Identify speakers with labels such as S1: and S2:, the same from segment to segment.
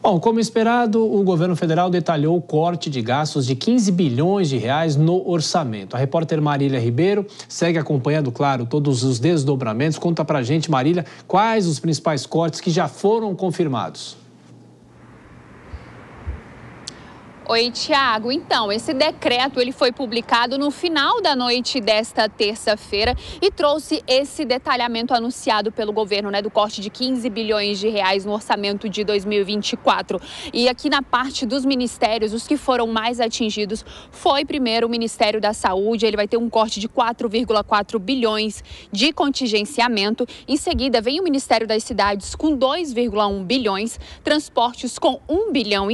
S1: Bom, como esperado, o governo federal detalhou o corte de gastos de 15 bilhões de reais no orçamento. A repórter Marília Ribeiro segue acompanhando, claro, todos os desdobramentos. Conta pra gente, Marília, quais os principais cortes que já foram confirmados.
S2: Oi, Tiago. Então, esse decreto ele foi publicado no final da noite desta terça-feira e trouxe esse detalhamento anunciado pelo governo, do corte de 15 bilhões de reais no orçamento de 2024. E aqui na parte dos ministérios, os que foram mais atingidos foi primeiro o Ministério da Saúde, ele vai ter um corte de 4,4 bilhões de contingenciamento. Em seguida, vem o Ministério das Cidades com 2,1 bilhões, Transportes com 1,5 bilhão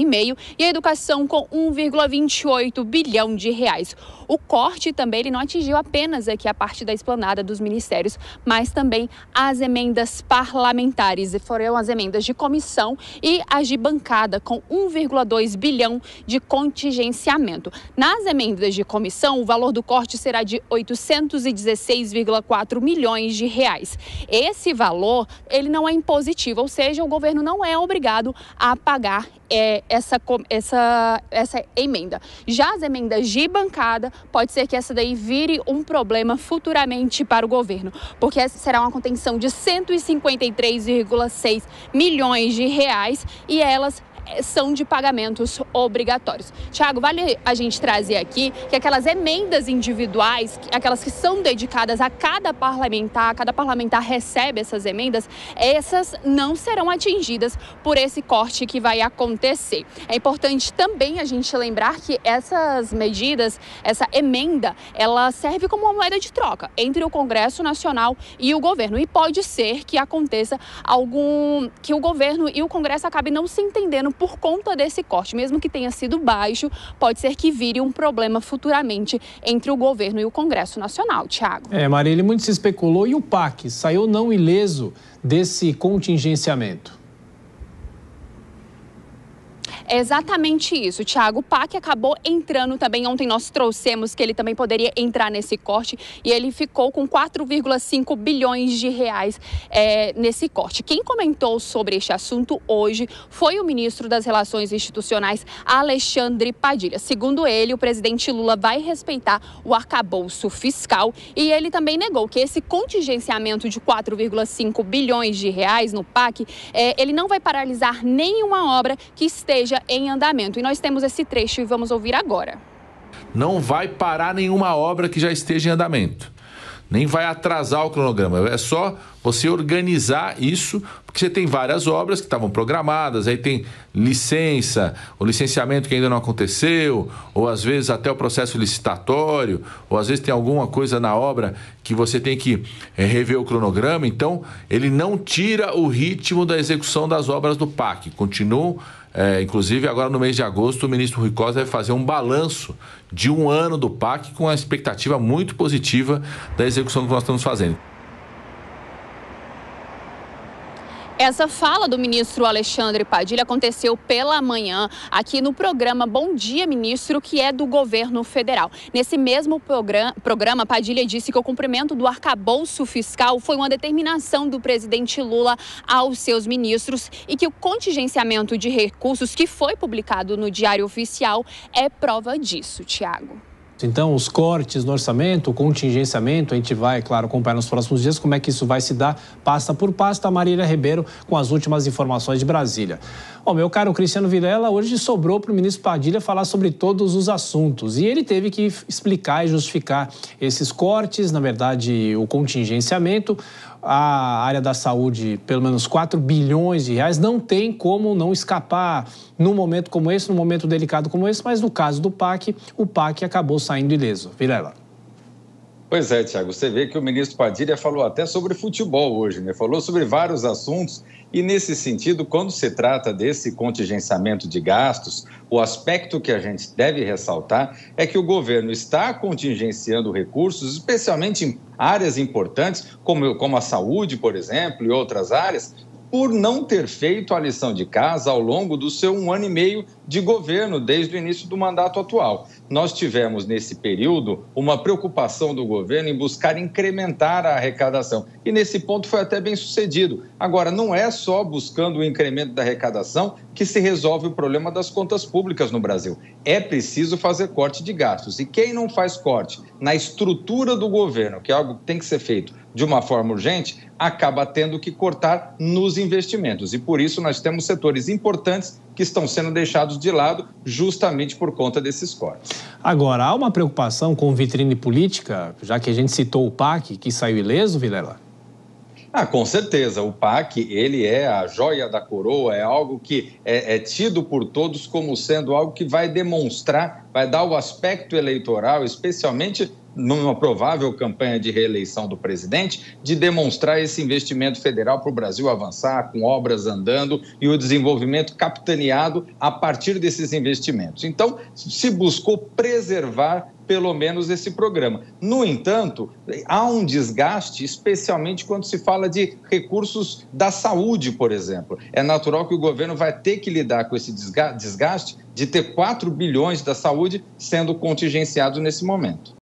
S2: e a Educação com 1,28 bilhão de reais. O corte também ele não atingiu apenas aqui a parte da esplanada dos ministérios, mas também as emendas parlamentares. Foram as emendas de comissão e as de bancada, com 1,2 bilhão de contingenciamento. Nas emendas de comissão, o valor do corte será de 816,4 milhões de reais. Esse valor ele não é impositivo, ou seja, o governo não é obrigado a pagar essa emenda. Já as emendas de bancada, pode ser que essa daí vire um problema futuramente para o governo, porque será uma contenção de 153,6 milhões de reais e elas são de pagamentos obrigatórios. Tiago, vale a gente trazer aqui que aquelas emendas individuais, aquelas que são dedicadas a cada parlamentar recebe essas emendas, essas não serão atingidas por esse corte que vai acontecer. É importante também a gente lembrar que essas medidas, essa emenda, ela serve como uma moeda de troca entre o Congresso Nacional e o governo. E pode ser que aconteça que o governo e o Congresso acabem não se entendendo por conta desse corte, mesmo que tenha sido baixo, pode ser que vire um problema futuramente entre o governo e o Congresso Nacional, Tiago.
S1: Marília, muito se especulou e o PAC saiu não ileso desse contingenciamento.
S2: É exatamente isso, Tiago. O PAC acabou entrando também. Ontem nós trouxemos que ele também poderia entrar nesse corte e ele ficou com 4,5 bilhões de reais nesse corte. Quem comentou sobre este assunto hoje foi o ministro das Relações Institucionais, Alexandre Padilha. Segundo ele, o presidente Lula vai respeitar o arcabouço fiscal e ele também negou que esse contingenciamento de 4,5 bilhões de reais no PAC, ele não vai paralisar nenhuma obra que esteja em andamento. E nós temos esse trecho e vamos ouvir agora.
S3: Não vai parar nenhuma obra que já esteja em andamento. Nem vai atrasar o cronograma. É só você organizar isso, porque você tem várias obras que estavam programadas, aí tem licença, o licenciamento que ainda não aconteceu, ou às vezes até o processo licitatório, ou às vezes tem alguma coisa na obra que você tem que rever o cronograma. Então, ele não tira o ritmo da execução das obras do PAC. Continuam. Inclusive, agora no mês de agosto, o ministro Rui Costa vai fazer um balanço de um ano do PAC com uma expectativa muito positiva da execução que nós estamos fazendo.
S2: Essa fala do ministro Alexandre Padilha aconteceu pela manhã aqui no programa Bom Dia, Ministro, que é do governo federal. Nesse mesmo programa, Padilha disse que o cumprimento do arcabouço fiscal foi uma determinação do presidente Lula aos seus ministros e que o contingenciamento de recursos que foi publicado no Diário Oficial é prova disso, Tiago.
S1: Então, os cortes no orçamento, o contingenciamento, a gente vai, claro, acompanhar nos próximos dias como é que isso vai se dar, pasta por pasta. Marília Ribeiro com as últimas informações de Brasília. Bom, meu caro Cristiano Vilela, hoje sobrou para o ministro Padilha falar sobre todos os assuntos e ele teve que explicar e justificar esses cortes, na verdade, o contingenciamento. A área da saúde, pelo menos 4 bilhões de reais, não tem como não escapar num momento como esse, num momento delicado como esse, mas no caso do PAC, o PAC acabou saindo ileso. Vilela.
S4: Pois é, Tiago, você vê que o ministro Padilha falou até sobre futebol hoje, né? Falou sobre vários assuntos e, nesse sentido, quando se trata desse contingenciamento de gastos, o aspecto que a gente deve ressaltar é que o governo está contingenciando recursos, especialmente em áreas importantes, como a saúde, por exemplo, e outras áreas, por não ter feito a lição de casa ao longo do seu 1 ano e meio de governo, desde o início do mandato atual. Nós tivemos, nesse período, uma preocupação do governo em buscar incrementar a arrecadação. E, nesse ponto, foi até bem sucedido. Agora, não é só buscando o incremento da arrecadação que se resolve o problema das contas públicas no Brasil. É preciso fazer corte de gastos. E quem não faz corte na estrutura do governo, que é algo que tem que ser feito de uma forma urgente, acaba tendo que cortar nos investimentos. E por isso nós temos setores importantes que estão sendo deixados de lado justamente por conta desses cortes.
S1: Agora, há uma preocupação com vitrine política, já que a gente citou o PAC, que saiu ileso, Vilela?
S4: Com certeza. O PAC, ele é a joia da coroa, é algo que é tido por todos como sendo algo que vai demonstrar, vai dar o aspecto eleitoral, especialmente numa provável campanha de reeleição do presidente, de demonstrar esse investimento federal para o Brasil avançar, com obras andando e o desenvolvimento capitaneado a partir desses investimentos. Então, se buscou preservar pelo menos esse programa. No entanto, há um desgaste, especialmente quando se fala de recursos da saúde, por exemplo. É natural que o governo vai ter que lidar com esse desgaste de ter 4 bilhões da saúde sendo contingenciados nesse momento.